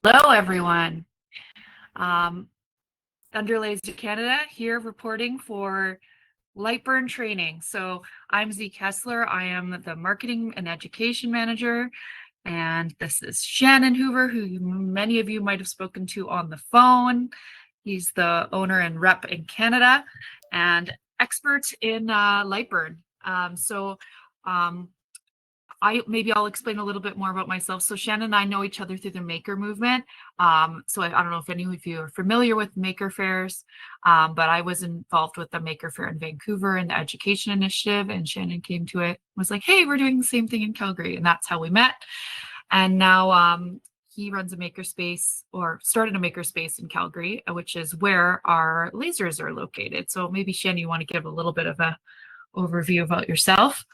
Hello, everyone. Under Laser Canada here reporting for LightBurn training. So I'm Z Kessler. I am the Marketing and Education Manager. And this is Shannon Hoover, who many of you might have spoken to on the phone. He's the owner and rep in Canada and expert in LightBurn. I'll explain a little bit more about myself. So Shannon and I know each other through the maker movement. So I don't know if any of you are familiar with maker fairs, but I was involved with the maker fair in Vancouver and the education initiative, and Shannon came to it, was like, hey, we're doing the same thing in Calgary. And that's how we met. And now he runs a makerspace, or started a makerspace in Calgary, which is where our lasers are located. So maybe Shannon, you want to give a little bit of a overview about yourself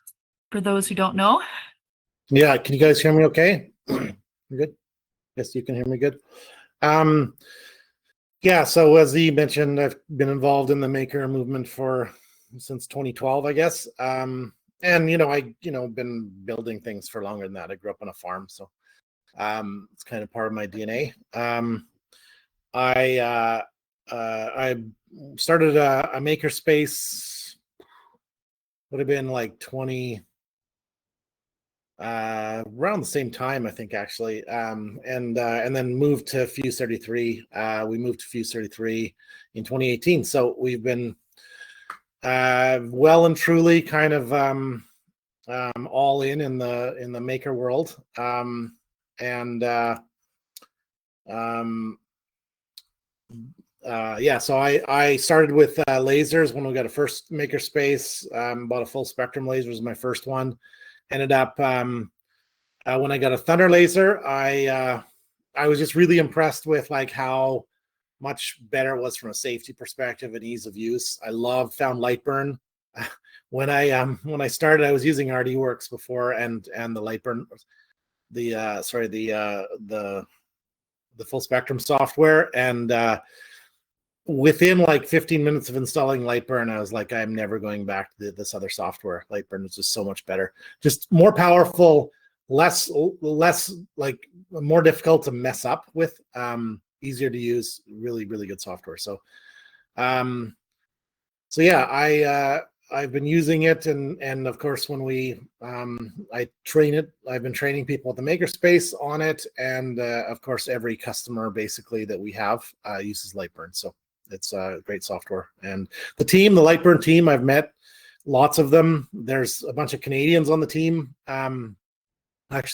for those who don't know. Yeah, can you guys hear me okay? You're good? Yes, you can hear me good. Yeah, so as he mentioned, I've been involved in the maker movement since 2012, I guess. And I been building things for longer than that. I grew up on a farm, so it's kind of part of my DNA. I started a makerspace, would have been like around the same time, I think, actually, and then moved to Fuse 33. We moved to Fuse 33 in 2018. So we've been well and truly kind of all in the maker world. So I started with lasers when we got a first makerspace. Bought a full spectrum laser, was my first one. Ended up when I got a thunder laser, I was just really impressed with like how much better it was from a safety perspective and ease of use. Found LightBurn. When I started, I was using RDWorks before, and the LightBurn, the full spectrum software, and within like 15 minutes of installing LightBurn, I was like, I'm never going back to this other software. LightBurn is just so much better, just more powerful, less like more difficult to mess up with, easier to use, really, really good software. So yeah, I've been using it, and of course when I train it, I've been training people at the makerspace on it, and of course every customer basically that we have uses LightBurn. So it's a great software. And the LightBurn team, I've met lots of them. There's a bunch of Canadians on the team. Actually,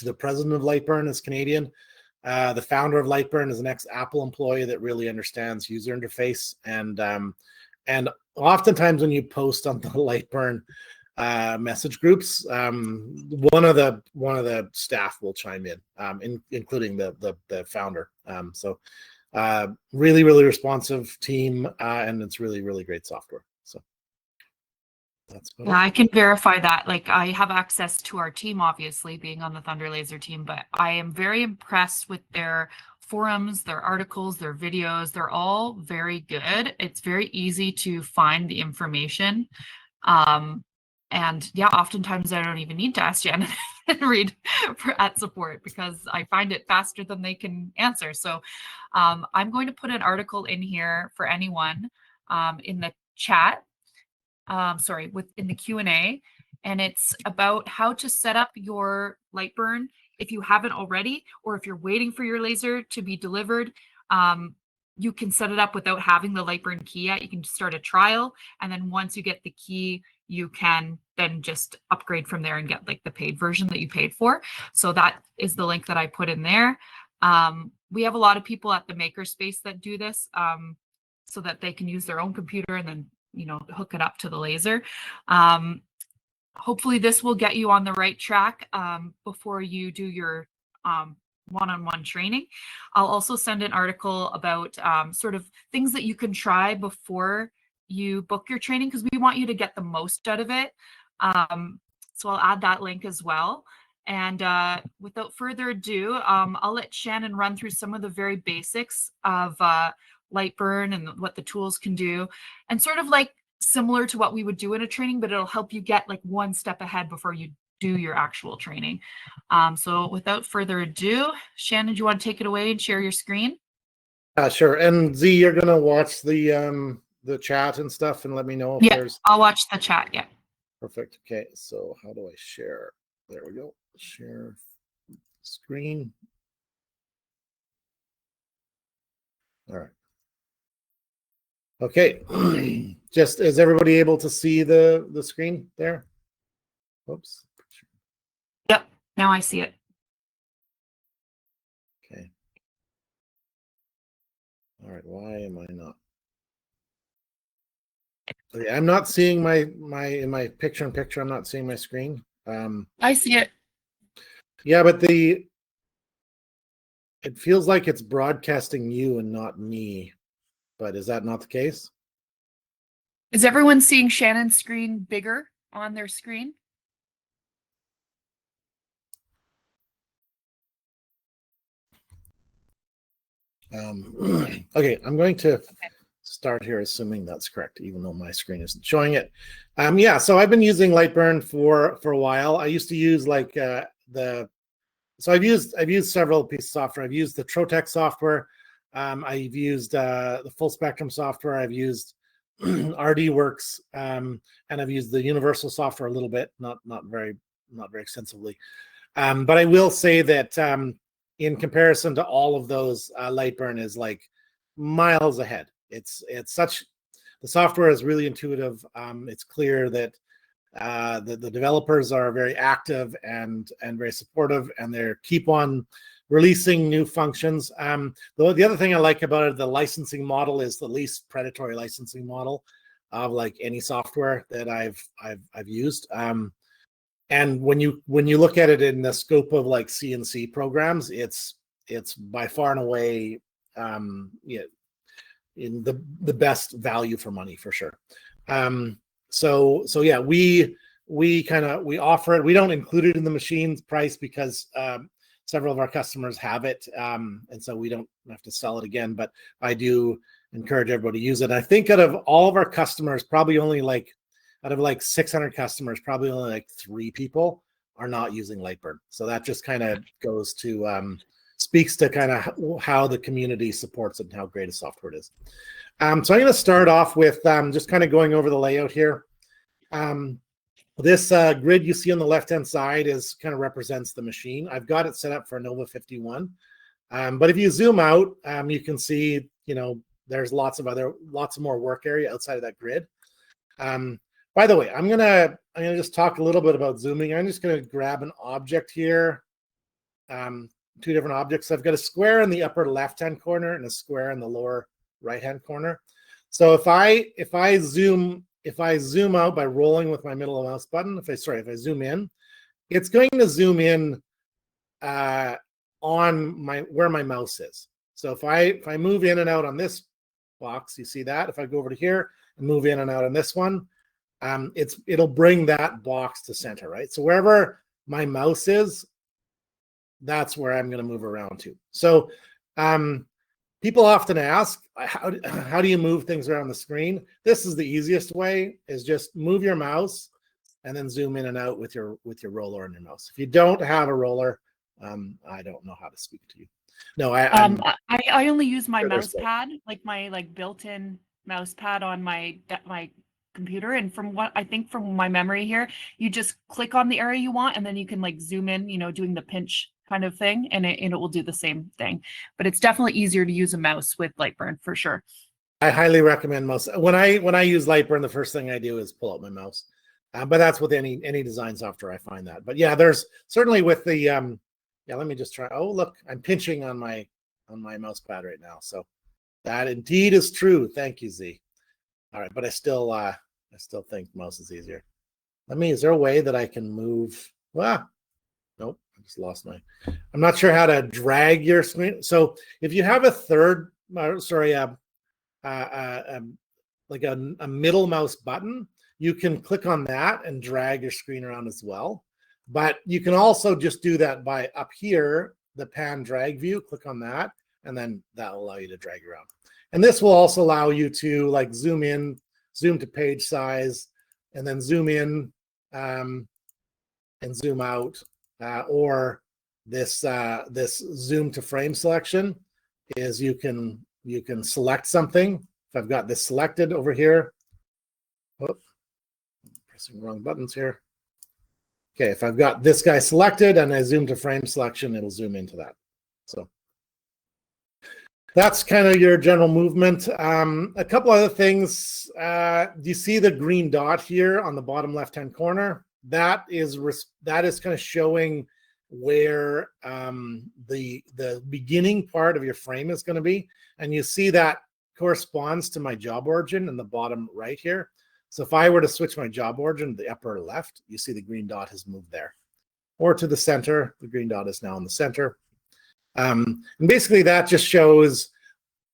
the president of LightBurn is Canadian. The founder of LightBurn is an ex-Apple employee that really understands user interface. And oftentimes when you post on the LightBurn message groups, one of the staff will chime in, including the founder. Really, really responsive team, and it's really, really great software. So that's yeah, I can verify that. Like, I have access to our team, obviously, being on the Thunder Laser team, but I am very impressed with their forums, their articles, their videos. They're all very good. It's very easy to find the information. And yeah, oftentimes I don't even need to ask Shannon and read at support, because I find it faster than they can answer. So I'm going to put an article in here for anyone in the chat, in the Q&A, and it's about how to set up your LightBurn if you haven't already, or if you're waiting for your laser to be delivered. You can set it up without having the LightBurn key yet. You can start a trial, and then once you get the key, you can then just upgrade from there and get like the paid version that you paid for. So that is the link that I put in there. We have a lot of people at the makerspace that do this, so that they can use their own computer and then hook it up to the laser. Hopefully this will get you on the right track before you do your one-on-one training. I'll also send an article about sort of things that you can try before you book your training, because we want you to get the most out of it. So I'll add that link as well. And without further ado, I'll let Shannon run through some of the very basics of LightBurn and what the tools can do, and sort of like similar to what we would do in a training, but it'll help you get like one step ahead before you do your actual training. So without further ado, Shannon, do you want to take it away and share your screen? Sure. And Z, you're gonna watch the chat and stuff and let me know if Yeah, there's I'll watch the chat. Yeah. perfect. Okay, so how do I share? There we go. Share screen. All right. Okay. Just is everybody able to see the screen there? Oops. Yep. Now I see it. Okay. All right. Why am I not? Okay, I'm not seeing in my picture-in-picture. I'm not seeing my screen. I see it. Yeah, but it feels like it's broadcasting you and not me. But is that not the case? Is everyone seeing Shannon's screen bigger on their screen? Okay, I'm going to start here assuming that's correct, even though my screen isn't showing it. Yeah, so I've been using LightBurn for a while. I used to use like so I've used several pieces of software. I've used the Trotec software. I've used the Full Spectrum software. I've used RDWorks, and I've used the Universal software a little bit, not very extensively. But I will say that in comparison to all of those, LightBurn is like miles ahead. The software is really intuitive. It's clear that the developers are very active and very supportive, and they keep on releasing new functions. The other thing I like about it, the licensing model is the least predatory licensing model of like any software that I've used. And when you look at it in the scope of like CNC programs, it's by far and away yeah, in the best value for money for sure. So yeah, we offer it. We don't include it in the machine's price because several of our customers have it, and so we don't have to sell it again. But I do encourage everybody to use it. I think out of all of our customers, probably only like out of like 600 customers, probably only like 3 people are not using LightBurn. So that just kind of goes to speaks to kind of how the community supports it and how great a software it is. So I'm going to start off with just kind of going over the layout here. This grid you see on the left-hand side is kind of represents the machine. I've got it set up for Nova 51. But if you zoom out, you can see, there's lots of more work area outside of that grid. By the way, I'm gonna just talk a little bit about zooming. I'm just gonna grab an object here. 2 different objects. I've got a square in the upper left-hand corner and a square in the lower right-hand corner. So if I zoom out by rolling with my middle mouse button, if I zoom in, it's going to zoom in on where my mouse is. So if I move in and out on this box, you see that. If I go over to here and move in and out on this one, it'll bring that box to center, right? So wherever my mouse is, that's where I'm going to move around to. So people often ask, how do you move things around the screen? This is the easiest way, is just move your mouse and then zoom in and out with your roller on your mouse. If you don't have a roller, I don't know how to speak to you. No, I only use my mouse pad, like my built-in mouse pad on my computer, and from my memory here, you just click on the area you want and then you can like zoom in, doing the pinch kind of thing, and it will do the same thing. But it's definitely easier to use a mouse with LightBurn for sure. I highly recommend mouse. When I use LightBurn, the first thing I do is pull out my mouse. But that's with any design software, I find that. But yeah, there's certainly with the yeah, let me just try. Oh, look, I'm pinching on my mouse pad right now. So that indeed is true. Thank you, Z. All right, but I still think mouse is easier. Is there a way that I can move? Nope, I just lost I'm not sure how to drag your screen. So if you have a third, like a middle mouse button, you can click on that and drag your screen around as well. But you can also just do that by up here, the pan drag view, click on that, and then that will allow you to drag around. And this will also allow you to like zoom in, zoom to page size, and then zoom in and zoom out, or this this zoom to frame selection is you can select something. If I've got this selected over here, oh, pressing wrong buttons here. Okay, if I've got this guy selected and I zoom to frame selection, it'll zoom into that. So that's kind of your general movement. A couple other things. Do you see the green dot here on the bottom left-hand corner? That is kind of showing where the beginning part of your frame is going to be, and you see that corresponds to my job origin in the bottom right here. So if I were to switch my job origin to the upper left, you see the green dot has moved there, or to the center. The green dot is now in the center. And basically that just shows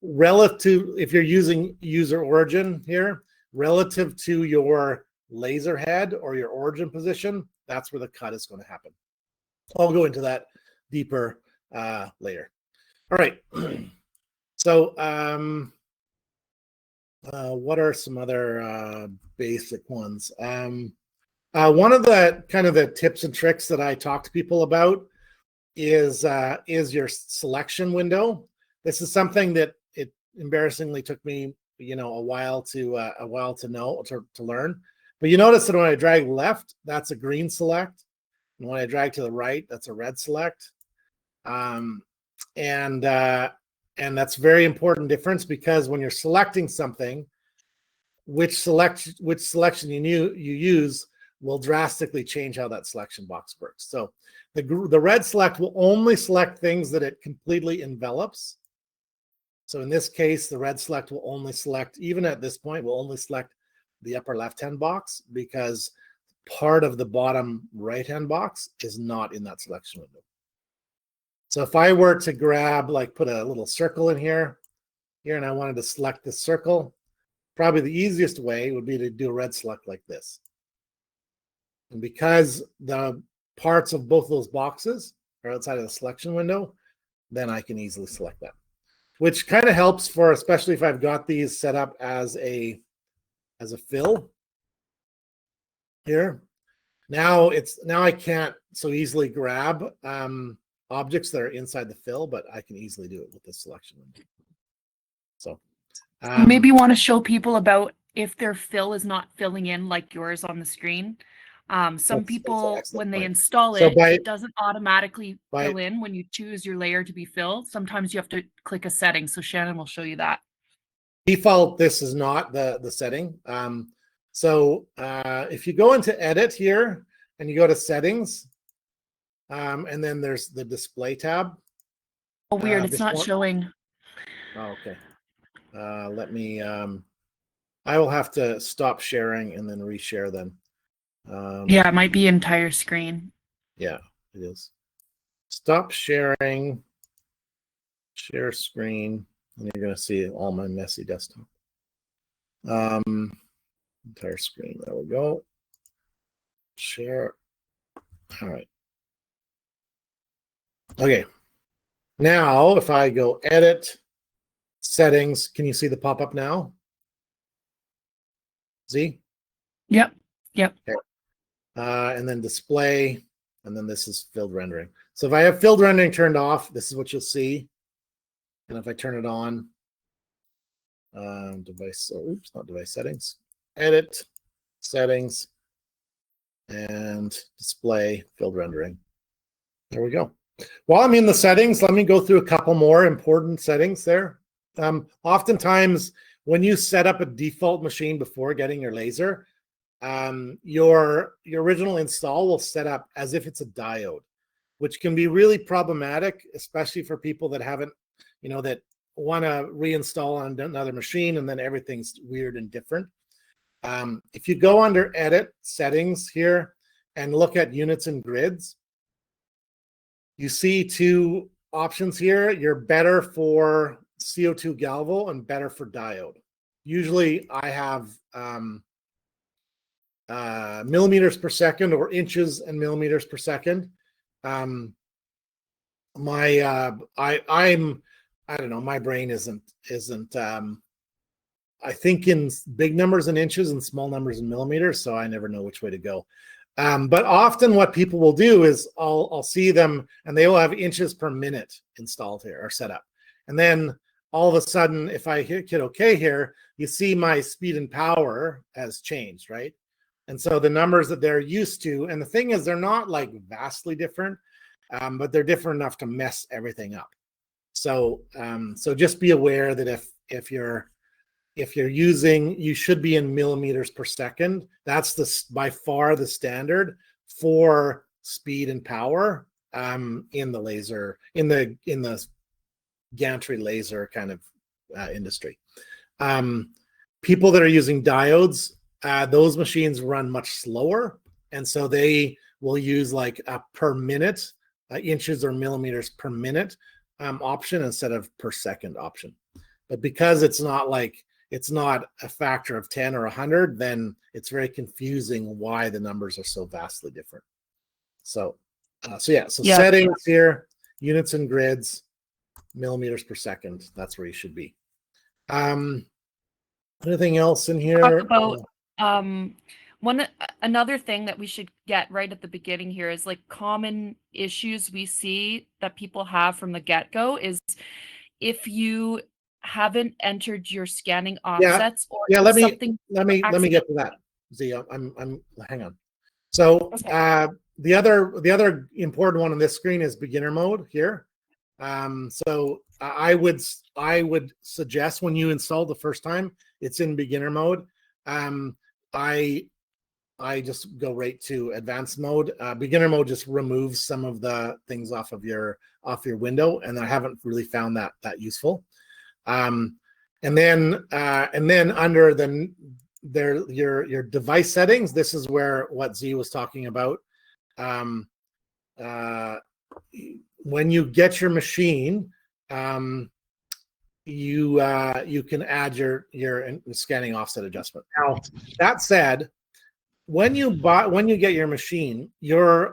relative, if you're using user origin here, relative to your laser head or your origin position, that's where the cut is going to happen. I'll go into that deeper later. All right. So what are some other basic ones? One of the kind of the tips and tricks that I talk to people about is your selection window. This is something that it embarrassingly took me, you know, a while to learn. But you notice that when I drag left, that's a green select, and when I drag to the right, that's a red select. And that's very important difference, because when you're selecting something, which selection you use will drastically change how that selection box works. So the red select will only select things that it completely envelops. So in this case, the red select will only select, even at this point, will only select the upper left-hand box, because part of the bottom right-hand box is not in that selection window. So if I were to grab, like put a little circle in here, and I wanted to select this circle, probably the easiest way would be to do a red select like this. And because the parts of both those boxes are outside of the selection window, then I can easily select that, which kind of helps for, especially if I've got these set up as a fill here. Now I can't so easily grab objects that are inside the fill, but I can easily do it with the selection window. So maybe you want to show people about if their fill is not filling in like yours on the screen. Some people, when they install it, it doesn't automatically fill in when you choose your layer to be filled. Sometimes you have to click a setting. So Shannon will show you that. Default, this is not the setting. So if you go into edit here and you go to settings, and then there's the display tab. Oh, weird. It's not showing. Oh, okay. Let me, I will have to stop sharing and then reshare them. Yeah, it might be entire screen. Yeah, it is. Stop sharing, share screen, and you're going to see all my messy desktop. Entire screen. There we go. Share. All right. Okay. Now, if I go edit, settings, can you see the pop-up now? See? Yep. Yep. Okay. And then display, and then this is filled rendering. So if I have filled rendering turned off, this is what you'll see. And if I turn it on, device, oops, not device settings, edit, settings, and display, filled rendering. There we go. While I'm in the settings, let me go through a couple more important settings there. Oftentimes, when you set up a default machine before getting your laser, your original install will set up as if it's a diode, which can be really problematic, especially for people that haven't, you know, that want to reinstall on another machine and then everything's weird and different. If you go under edit settings here and look at units and grids, you see two options here. You're better for CO2 galvo and better for diode. Usually I have millimeters per second or inches and millimeters per second. I don't know, my brain isn't I think in big numbers in inches and small numbers in millimeters, so I never know which way to go. But often what people will do is I'll see them and they will have inches per minute installed here or set up. And then all of a sudden, if I hit OK here, you see my speed and power has changed, right? And so the numbers that they're used to, and the thing is, they're not like vastly different, but they're different enough to mess everything up. So so just be aware that if you're using, you should be in millimeters per second. That's by far the standard for speed and power in the laser, in the gantry laser kind of industry. People that are using diodes, those machines run much slower, and so they will use like a per minute, inches or millimeters per minute option instead of per second option. But because it's not a factor of 10 or 100, then it's very confusing why the numbers are so vastly different. So yeah, settings here, units and grids, millimeters per second. That's where you should be. Anything else in here? Talk about another thing that we should get right at the beginning here is like common issues we see that people have from the get-go is if you haven't entered your scanning offsets or let me get to that. Z, I'm hang on. So okay. The other important one on this screen is beginner mode here. So I would suggest when you install the first time, it's in beginner mode. I just go right to advanced mode. Beginner mode just removes some of the things off your window, and I haven't really found that useful. And then under your device settings, this is where what Z was talking about. When you get your machine, you can add your scanning offset adjustment. Now that said, when you get your machine,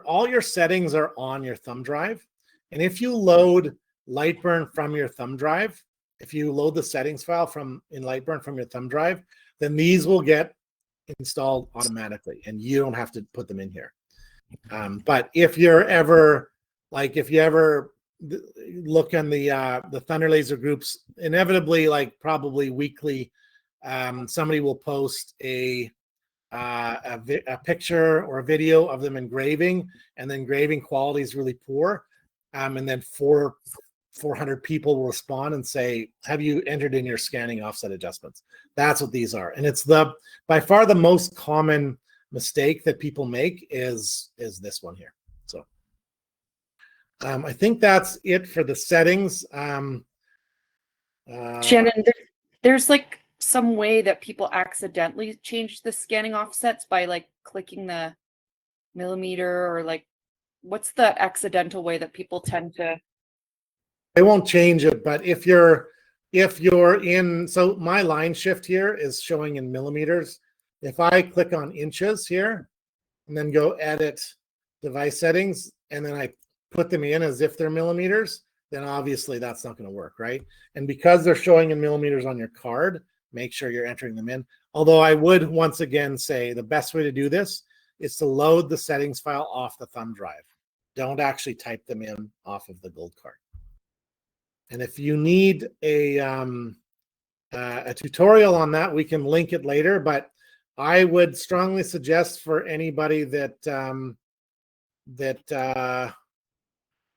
all your settings are on your thumb drive, and if you load LightBurn from your thumb drive, if you load the settings file in LightBurn from your thumb drive, then these will get installed automatically, and you don't have to put them in here. But if you ever look in the Thunder Laser groups, inevitably, like probably weekly, somebody will post a picture or a video of them engraving, and the engraving quality is really poor, and then 400 people will respond and say, have you entered in your scanning offset adjustments? That's what these are. And it's by far the most common mistake that people make is this one here. So I think that's it for the settings. Shannon, there's like some way that people accidentally change the scanning offsets by like clicking the millimeter, or like what's the accidental way that people tend to? I won't change it, but if you're in, so my line shift here is showing in millimeters. If I click on inches here and then go edit device settings, and then I put them in as if they're millimeters, then obviously that's not going to work, right? And because they're showing in millimeters on your card, make sure you're entering them in. Although I would once again say the best way to do this is to load the settings file off the thumb drive. Don't actually type them in off of the gold card. And if you need a tutorial on that, we can link it later. But I would strongly suggest for anybody that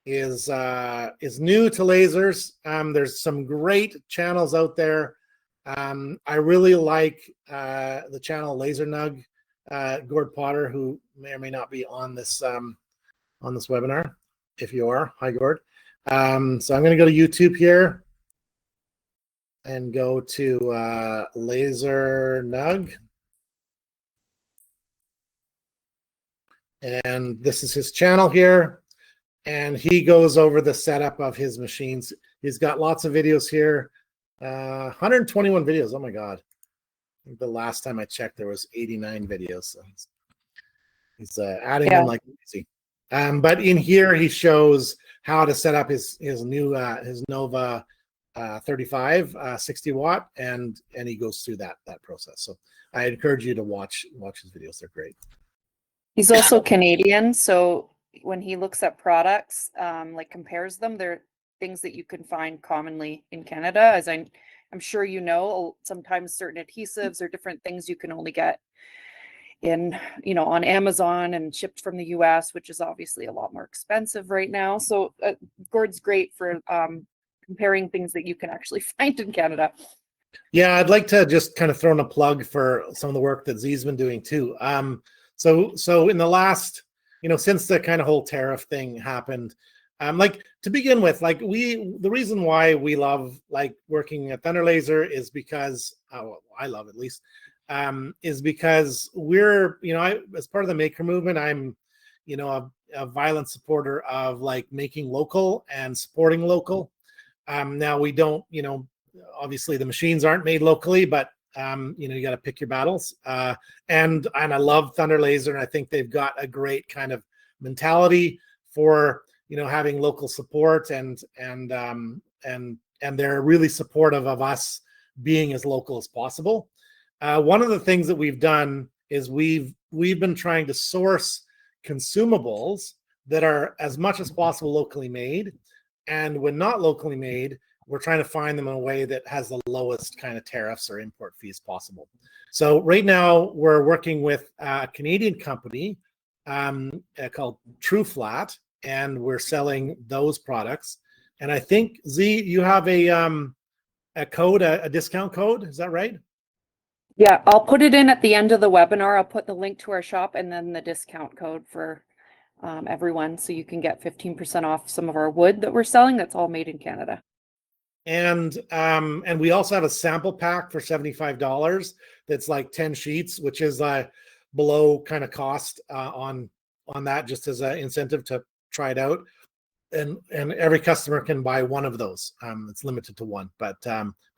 is new to lasers, there's some great channels out there. I really like the channel Laser Nug, Gord Potter, who may or may not be on this webinar. If you are, hi Gord. So I'm going to go to YouTube here and go to Laser Nug. And this is his channel here. And he goes over the setup of his machines. He's got lots of videos here. 121 videos. Oh my God. I think the last time I checked, there was 89 videos. So he's adding them like crazy. But in here, he shows how to set up his new his Nova 35 60 watt, and he goes through that process. So I encourage you to watch his videos. They're great. He's also Canadian, so when he looks at products, like compares them, they're things that you can find commonly in Canada. As I'm sure you know, sometimes certain adhesives or different things you can only get in, on Amazon and shipped from the US, which is obviously a lot more expensive right now. So Gord's great for comparing things that you can actually find in Canada. Yeah, I'd like to just kind of throw in a plug for some of the work that Z's been doing too. So in the last, since the kind of whole tariff thing happened, like to begin with, like the reason why we love like working at Thunder Laser is because, I love at least, is because we're, as part of the maker movement, I'm, a violent supporter of like making local and supporting local. Now we don't, obviously the machines aren't made locally, but you got to pick your battles. And I love Thunder Laser, and I think they've got a great kind of mentality for having local support, and they're really supportive of us being as local as possible. One of the things that we've done is we've been trying to source consumables that are as much as possible locally made, and when not locally made, we're trying to find them in a way that has the lowest kind of tariffs or import fees possible. So right now we're working with a Canadian company called True Flat, and we're selling those products. And I think Z, you have a code, a discount code. Is that right? Yeah, I'll put it in at the end of the webinar. I'll put the link to our shop and then the discount code for everyone, so you can get 15% off some of our wood that we're selling. That's all made in Canada. And we also have a sample pack for $75. That's like 10 sheets, which is below kind of cost on that, just as an incentive to try it out. And every customer can buy one of those. It's limited to one, but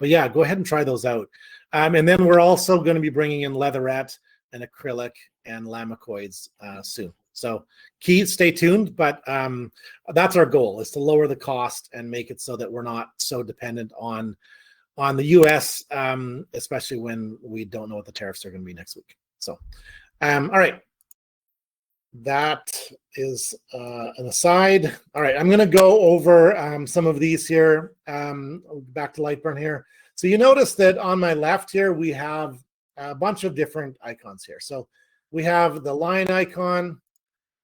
yeah, go ahead and try those out. And then we're also going to be bringing in leatherette and acrylic and lamicoids soon. So stay tuned, but that's our goal, is to lower the cost and make it so that we're not so dependent on the US, especially when we don't know what the tariffs are going to be next week. So, all right. That is an aside. All right, I'm going to go over some of these here. Back to LightBurn here. So you notice that on my left here, we have a bunch of different icons here. So we have the line icon.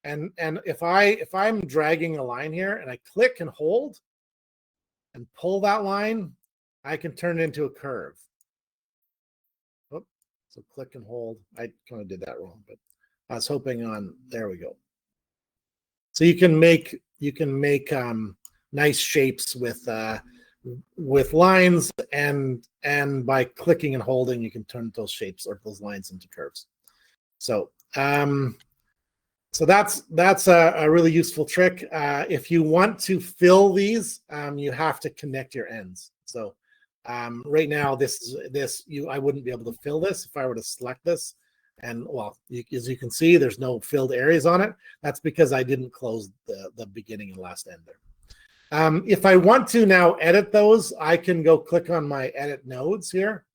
And if I'm dragging a line here and I click and hold and pull that line, I can turn it into a curve. Oh, so click and hold. I kind of did that wrong, but I was hoping on, there we go. So you can make nice shapes with lines, and by clicking and holding, you can turn those shapes or those lines into curves. So so that's a really useful trick. If you want to fill these, you have to connect your ends. So right now, I wouldn't be able to fill this if I were to select this. And well, as you can see, there's no filled areas on it. That's because I didn't close the beginning and last end there. If I want to now edit those, I can go click on my edit nodes here.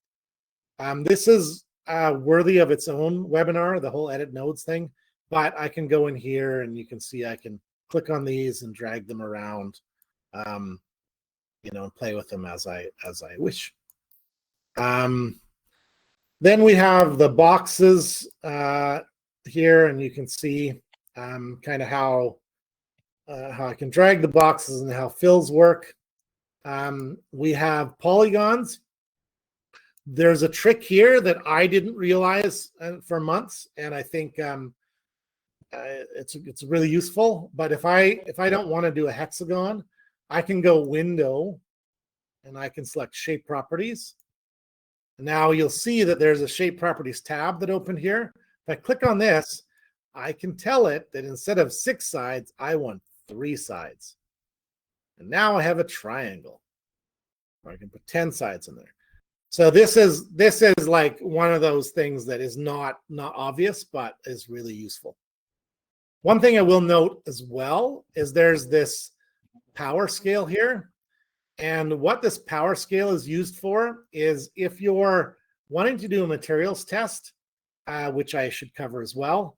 This is worthy of its own webinar, the whole edit nodes thing. But I can go in here and you can see I can click on these and drag them around, and play with them as I wish. Then we have the boxes here, and you can see kind of how I can drag the boxes and how fills work. We have polygons. There's a trick here that I didn't realize for months, and I think it's really useful. But if I don't want to do a hexagon, I can go Window, and I can select Shape Properties. Now you'll see that there's a Shape Properties tab that opened here. If I click on this, I can tell it that instead of 6 sides, I want 3 sides. And now I have a triangle, or I can put 10 sides in there. So this is like one of those things that is not obvious, but is really useful. One thing I will note as well is there's this power scale here. And what this power scale is used for is if you're wanting to do a materials test, which I should cover as well,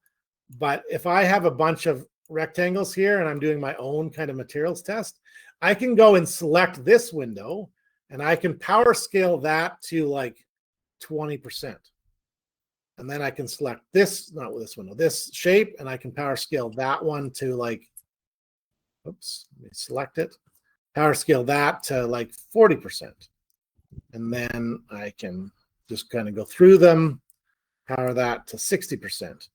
But if I have a bunch of rectangles here and I'm doing my own kind of materials test, I can go and select this window and I can power scale that to like 20%. And then I can select this, not with this window, this shape, and I can power scale that one to like, oops, let me select it, power scale that to like 40%. And then I can just kind of go through them, power that to 60%.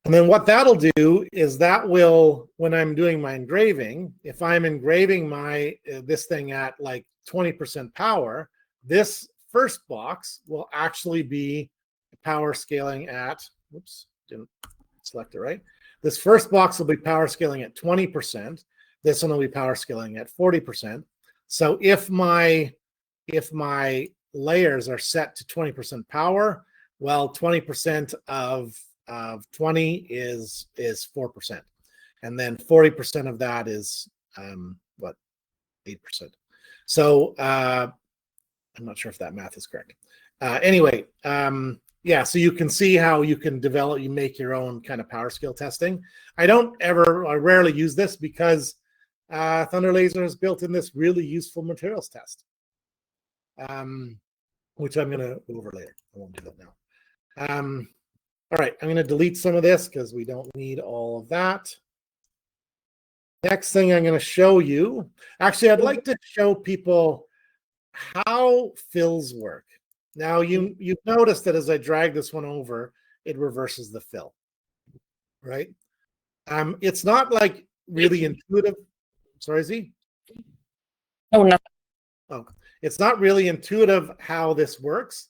And then what that'll do is that will, when I'm doing my engraving, if I'm engraving my this thing at like 20% power, this first box will actually be power scaling at, whoops, didn't select it right. This first box will be power scaling at 20%. This one will be power scaling at 40%. So if my layers are set to 20% power, well, 20% of 20 is 4%, and then 40% of that is what, 8%. So I'm not sure if that math is correct. Anyway, yeah, so you can see how you can develop, you make your own kind of power scale testing. I rarely use this because Thunder Laser has built in this really useful materials test, which I'm going to go over later. I won't do that now. All right, I'm going to delete some of this because we don't need all of that. Next thing I'm going to show you, actually, I'd like to show people how fills work. Now, you've noticed that as I drag this one over, it reverses the fill, right? It's not like really intuitive. Sorry, Z? Oh, no. Oh, it's not really intuitive how this works.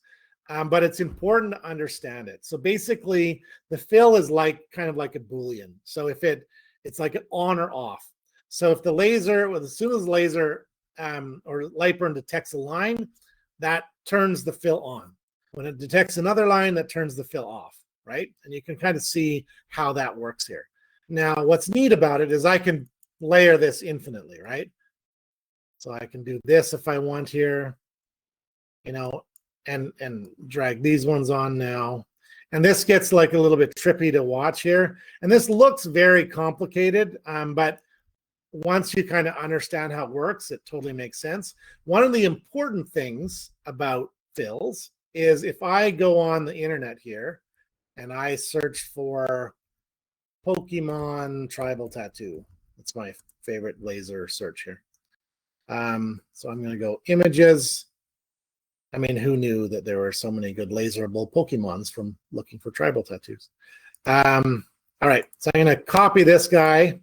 But it's important to understand it. So basically, the fill is like kind of like a Boolean. So if it's like an on or off. So if the laser, well, as soon as the laser or LightBurn detects a line, that turns the fill on. When it detects another line, that turns the fill off, right? And you can kind of see how that works here. Now, what's neat about it is I can layer this infinitely, right? So I can do this if I want here, you know, and drag these ones on now. And this gets like a little bit trippy to watch here. And this looks very complicated, but once you kind of understand how it works, it totally makes sense. One of the important things about fills is if I go on the internet here and I search for Pokemon tribal tattoo, that's my favorite laser search here. So I'm going to go images. I mean, who knew that there were so many good laserable Pokemons from looking for tribal tattoos? All right, so I'm going to copy this guy.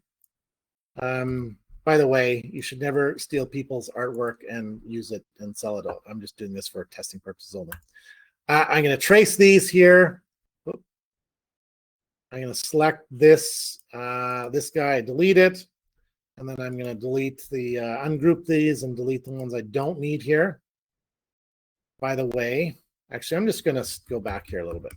By the way, you should never steal people's artwork and use it and sell it out. I'm just doing this for testing purposes only. I'm going to trace these here. I'm going to select this this guy, delete it, and then I'm going to delete the ungroup these and delete the ones I don't need here. By the way, actually, I'm just going to go back here a little bit.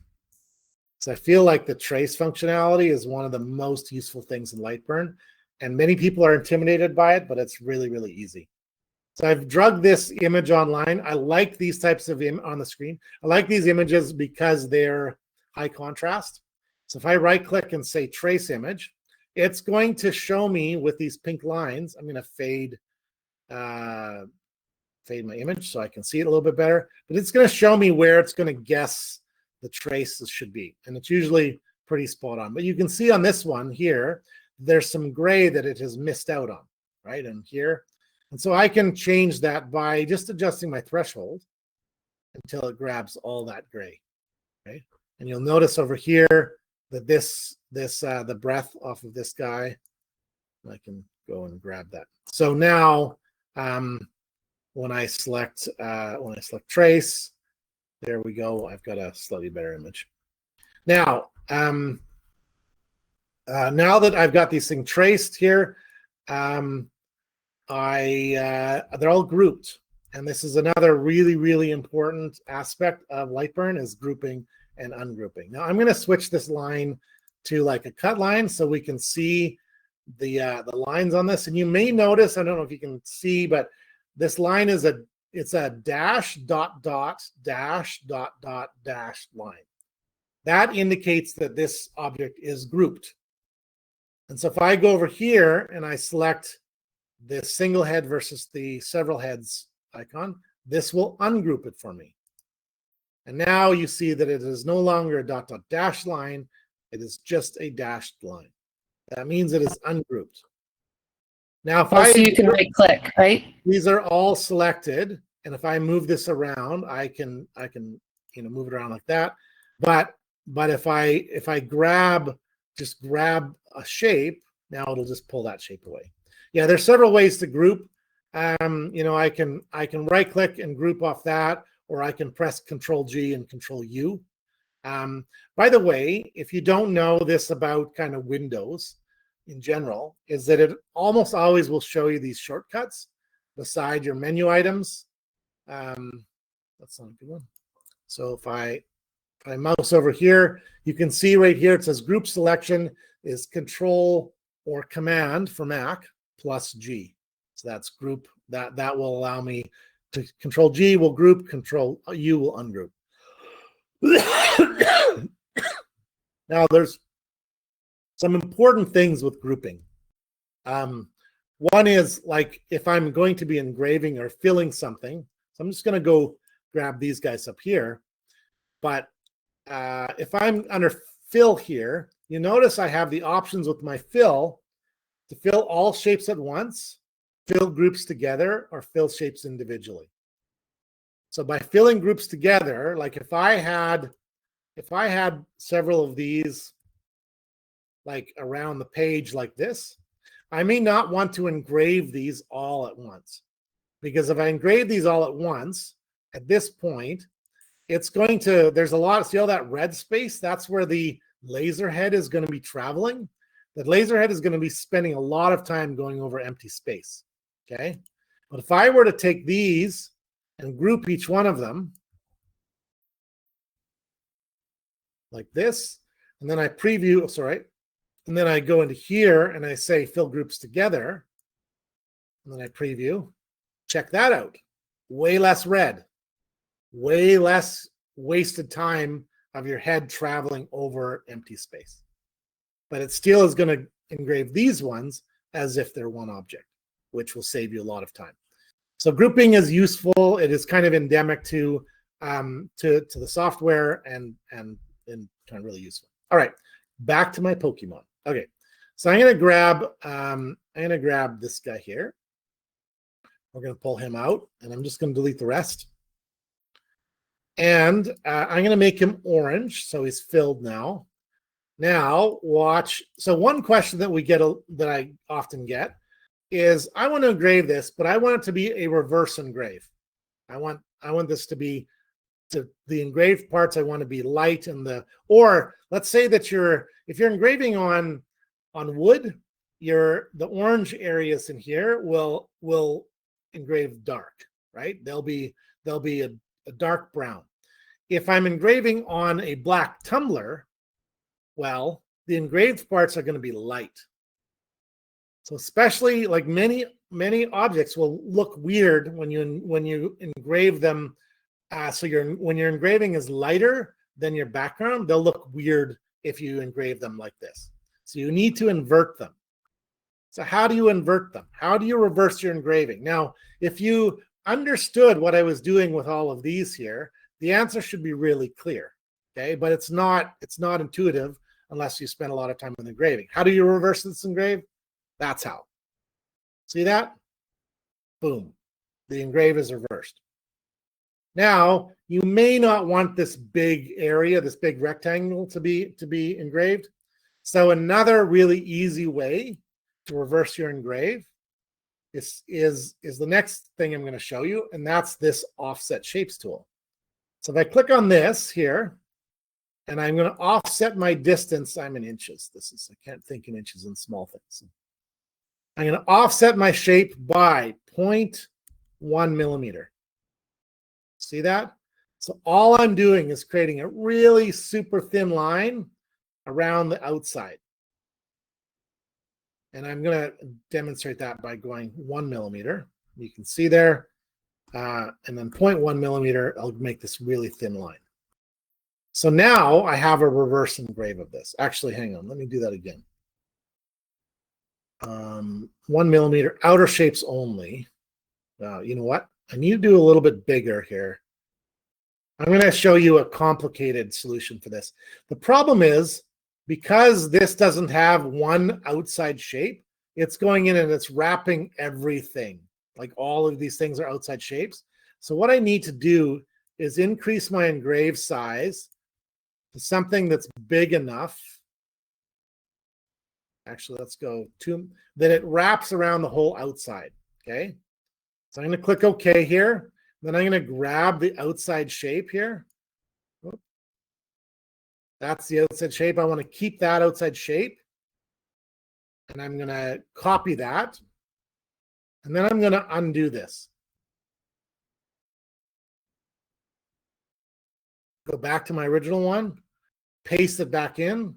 So I feel like the trace functionality is one of the most useful things in LightBurn, and many people are intimidated by it, but it's really, really easy. So I've drugged this image online. I like these types of on the screen. I like these images because they're high contrast. So if I right click and say trace image, it's going to show me with these pink lines. I'm going to fade my image so I can see it a little bit better, but it's going to show me where it's going to guess the traces should be. And it's usually pretty spot on, but you can see on this one here, there's some gray that it has missed out on, right? And here, and so I can change that by just adjusting my threshold until it grabs all that gray, right? And you'll notice over here that the breath off of this guy, I can go and grab that. So now, when I select trace, there we go. I've got a slightly better image. Now, now that I've got these things traced here, they're all grouped, and this is another really, really important aspect of LightBurn is grouping and ungrouping. Now I'm going to switch this line to like a cut line so we can see the lines on this. And you may notice, I don't know if you can see, but this line is it's a dash dot dot dash dot dot dash line. that indicates that this object is grouped. And so if I go over here and I select the single head versus the several heads icon, this will ungroup it for me. And now you see that it is no longer a dot dot dash line, it is just a dashed line. That means it is ungrouped. Now if So you can right click, right? These are all selected, and if I move this around, I can move it around like that. But if I just grab a shape, now it'll just pull that shape away. Yeah, there's several ways to group. I can right click and group off that, or I can press Control G and Control U. By the way, if you don't know this about kind of Windows in general, is that it almost always will show you these shortcuts beside your menu items. That's not a good one. So if I mouse over here, you can see right here it says group selection is Control or Command for Mac plus G. So that's group. That will allow me to Control G will group, Control U will ungroup. Now there's some important things with grouping. One is like if I'm going to be engraving or filling something, so I'm just going to go grab these guys up here. But if I'm under fill here, you notice I have the options with my fill to fill all shapes at once, fill groups together, or fill shapes individually. So by filling groups together, like if I had several of these like around the page like this, I may not want to engrave these all at once. Because if I engrave these all at once, at this point, it's going to, there's a lot, see all that red space? That's where the laser head is going to be traveling. That laser head is going to be spending a lot of time going over empty space, okay? But if I were to take these and group each one of them like this, and then I preview, sorry, and then I go into here and I say fill groups together, and then I preview, check that out. Way less red, way less wasted time of your head traveling over empty space. But it still is going to engrave these ones as if they're one object, which will save you a lot of time. So grouping is useful. It is kind of endemic to the software and kind of really useful. All right, back to my Pokemon. Okay, so I'm going to grab this guy here. We're going to pull him out, and I'm just going to delete the rest. And I'm going to make him orange, so he's filled now. Now watch. So one question that we get that I often get is, I want to engrave this, but I want it to be a reverse engrave. I want this to be the engraved parts. I want to be light, and or let's say that if you're engraving on wood, the orange areas in here will engrave dark, right? They'll be a dark brown. If I'm engraving on a black tumbler, well, the engraved parts are going to be light. So especially like many objects will look weird when you engrave them. So when your engraving is lighter than your background, they'll look weird if you engrave them like this. So you need to invert them. So how do you invert them? How do you reverse your engraving? Now, if you understood what I was doing with all of these here, the answer should be really clear. Okay, but it's not intuitive unless you spend a lot of time with engraving. How do you reverse this engrave? That's how. See that? Boom. The engrave is reversed. Now, you may not want this big area, this big rectangle to be engraved. So another really easy way to reverse your engrave is the next thing I'm going to show you, and that's this offset shapes tool. So if I click on this here, and I'm going to offset my distance, I'm in inches. I can't think in inches in small things. I'm going to offset my shape by 0.1 millimeter. See that? So all I'm doing is creating a really super thin line around the outside. And I'm going to demonstrate that by going 1 millimeter. You can see there. And then 0.1 millimeter, I'll make this really thin line. So now I have a reverse engrave of this. Actually, hang on, let me do that again. 1 millimeter, outer shapes only. You know what? I need to do a little bit bigger here. I'm going to show you a complicated solution for this. The problem is, because this doesn't have one outside shape, it's going in and it's wrapping everything. Like all of these things are outside shapes. So what I need to do is increase my engrave size to something that's big enough. Actually, let's go to that it wraps around the whole outside. Okay. So I'm going to click OK here. Then I'm going to grab the outside shape here. That's the outside shape. I want to keep that outside shape. And I'm going to copy that. And then I'm going to undo this. Go back to my original one. Paste it back in.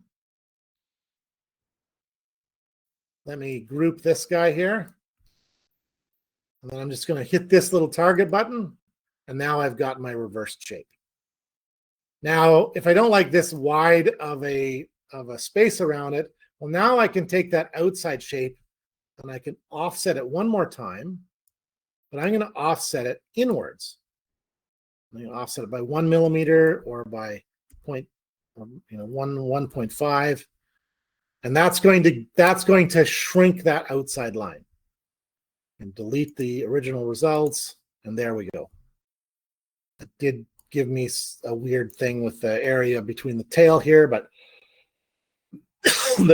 Let me group this guy here. And then I'm just going to hit this little target button. And now I've got my reversed shape. Now, if I don't like this wide of a space around it, well, now I can take that outside shape and I can offset it one more time, but I'm going to offset it inwards. I'm going to offset it by 1 millimeter or by 1.5, and that's going to shrink that outside line. And delete the original results, and there we go. It did give me a weird thing with the area between the tail here, but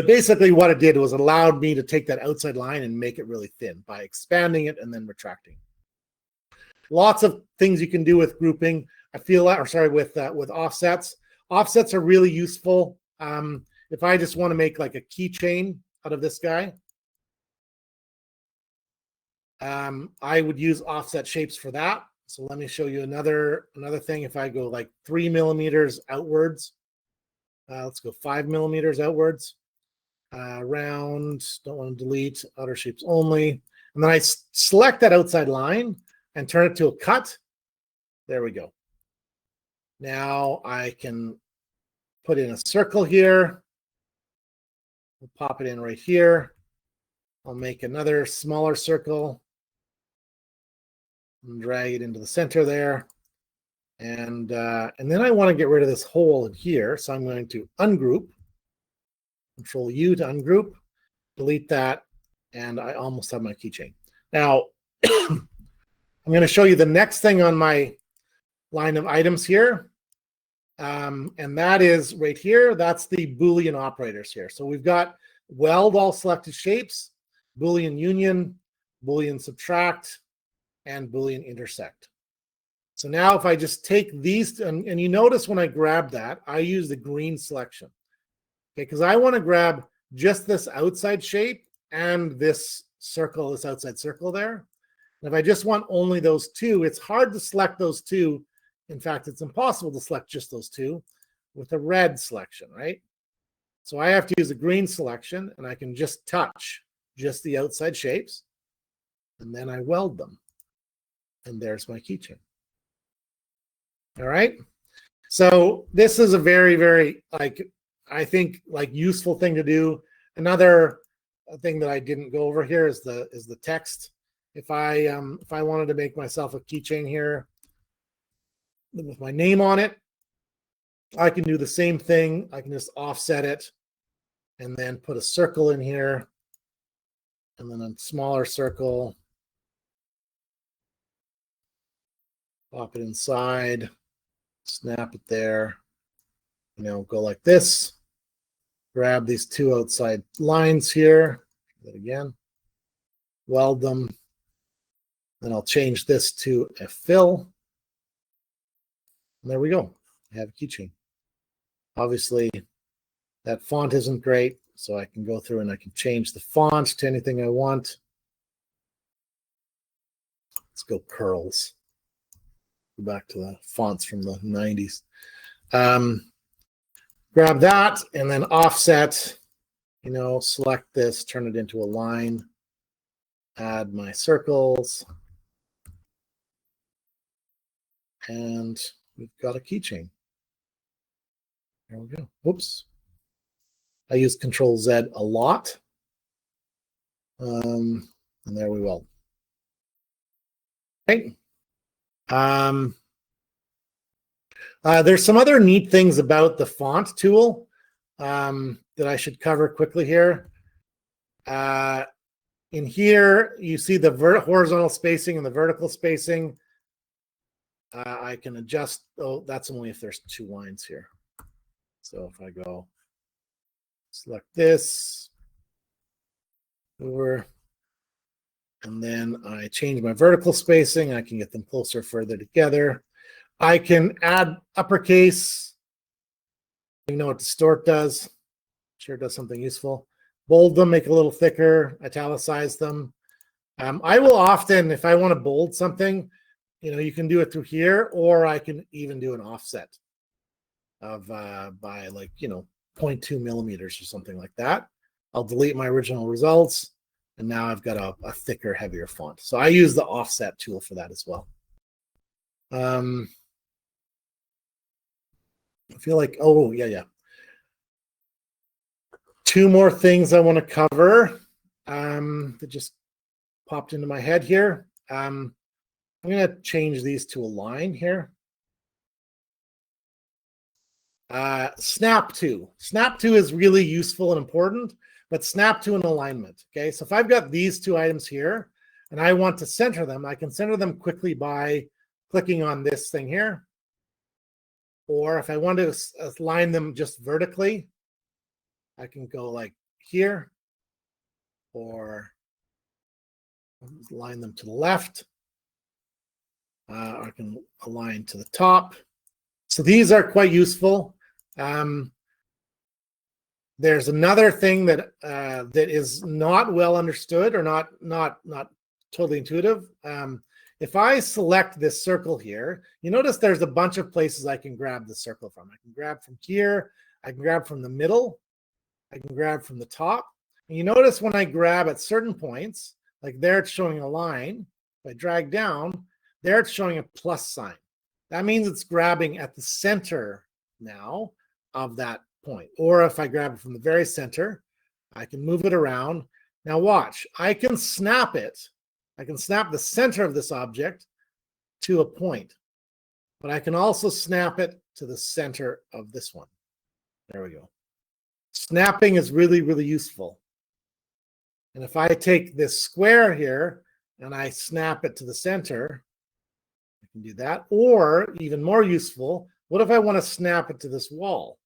basically what it did was allowed me to take that outside line and make it really thin by expanding it and then retracting. Lots of things you can do with grouping. I feel like, or sorry, with offsets. Offsets are really useful. If I just want to make like a keychain out of this guy, I would use offset shapes for that. So let me show you another thing. If I go like 3 millimeters outwards, let's go 5 millimeters outwards, round, don't want to delete, outer shapes only. And then I select that outside line and turn it to a cut. There we go. Now I can put in a circle here. We'll pop it in right here. I'll make another smaller circle and drag it into the center there. And then I want to get rid of this hole in here. So I'm going to ungroup, Control U to ungroup, delete that, and I almost have my keychain. Now, I'm going to show you the next thing on my line of items here. And that is right here. That's the Boolean operators here. So we've got weld all selected shapes, Boolean union, Boolean subtract, and Boolean intersect. So now if I just take these, and you notice when I grab that, I use the green selection. Okay, because I want to grab just this outside shape and this circle, this outside circle there. And if I just want only those two, it's hard to select those two. In fact, it's impossible to select just those two with a red selection, right? So I have to use a green selection, and I can just touch just the outside shapes, and then I weld them. And there's my keychain. All right. So this is a very, very, I think, useful thing to do. Another thing that I didn't go over here is the text. If I wanted to make myself a keychain here with my name on it, I can do the same thing. I can just offset it and then put a circle in here, and then a smaller circle. Pop it inside, snap it there, go like this. Grab these two outside lines here, do that again, weld them. Then I'll change this to a fill. And there we go. I have a keychain. Obviously, that font isn't great, so I can go through and I can change the font to anything I want. Let's go curls. Go back to the fonts from the 90s. Grab that and then offset, select this, turn it into a line, add my circles, and we've got a keychain. There we go. Whoops. I use Control Z a lot. And there we go. Okay. There's some other neat things about the font tool that I should cover quickly here. In here, you see the horizontal spacing and the vertical spacing. I can adjust. Oh, that's only if there's 2 lines here. So if I go select this over, and then I change my vertical spacing, I can get them closer, further together. I can add uppercase. You know what distort does. Sure does something useful. Bold them, make it a little thicker, italicize them. I will often, if I want to bold something, you can do it through here, or I can even do an offset of by like 0.2 millimeters or something like that. I'll delete my original results, and now I've got a thicker, heavier font. So I use the offset tool for that as well. I feel like, oh yeah. 2 more things I want to cover that just popped into my head here. I'm going to change these to a line here. Snap to. Snap to is really useful and important, but snap to an alignment. Okay, so if I've got these 2 items here and I want to center them, I can center them quickly by clicking on this thing here. Or if I want to align them just vertically, I can go like here, or align them to the left. Or I can align to the top. So these are quite useful. There's another thing that that is not well understood, or not totally intuitive. If I select this circle here, you notice there's a bunch of places I can grab the circle from. I can grab from here. I can grab from the middle. I can grab from the top. And you notice when I grab at certain points, like there it's showing a line. If I drag down, there it's showing a plus sign. That means it's grabbing at the center now of that point. Or if I grab it from the very center, I can move it around. Now watch, I can snap it. I can snap the center of this object to a point, but I can also snap it to the center of this one. There we go. Snapping is really, really useful. And if I take this square here and I snap it to the center, I can do that. Or even more useful, what if I want to snap it to this wall?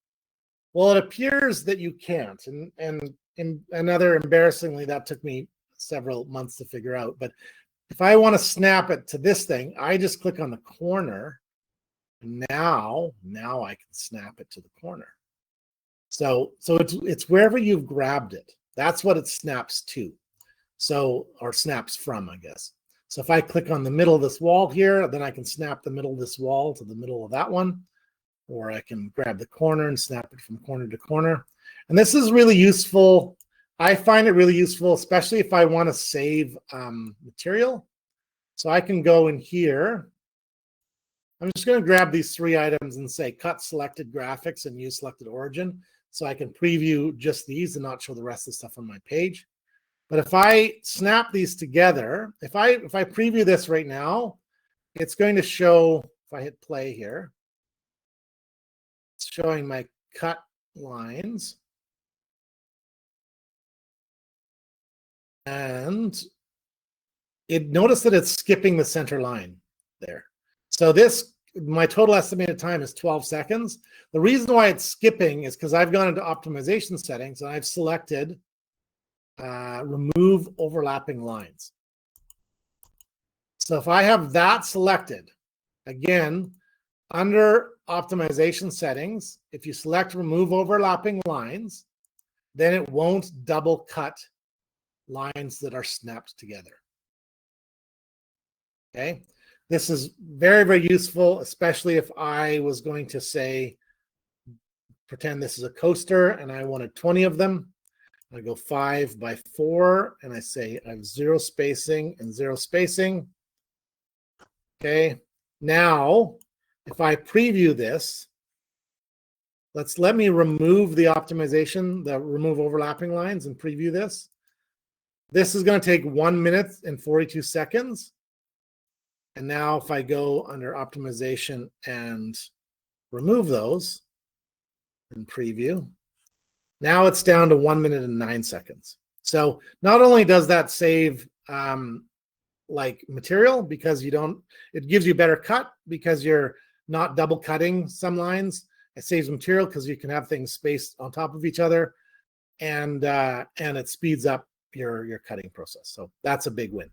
Well, it appears that you can't. And another embarrassingly, that took me several months to figure out. But if I want to snap it to this thing, I just click on the corner. Now I can snap it to the corner. So it's wherever you've grabbed it. That's what it snaps to. So, or snaps from, I guess. So if I click on the middle of this wall here, then I can snap the middle of this wall to the middle of that one. Or I can grab the corner and snap it from corner to corner. And this is really useful. I find it really useful, especially if I want to save material. So I can go in here. I'm just going to grab these 3 items and say cut selected graphics and use selected origin. So I can preview just these and not show the rest of the stuff on my page. But if I snap these together, if I preview this right now, it's going to show, if I hit play here, it's showing my cut lines. And notice that it's skipping the center line there. So this, my total estimated time is 12 seconds. The reason why it's skipping is because I've gone into optimization settings and I've selected remove overlapping lines. So if I have that selected, again, under optimization settings, if you select remove overlapping lines, then it won't double cut lines that are snapped together. Okay, this is very, very useful, especially if I was going to say, pretend this is a coaster and I wanted 20 of them. I go 5 by 4 and I say I have 0 spacing and 0 spacing. Okay, now if I preview this, let me remove the optimization, the remove overlapping lines, and preview this. This is going to take 1 minute and 42 seconds. And now if I go under optimization and remove those and preview, now it's down to 1 minute and 9 seconds. So not only does that save like material, because it gives you better cut because you're not double cutting some lines. It saves material because you can have things spaced on top of each other, and it speeds up your cutting process. So that's a big win.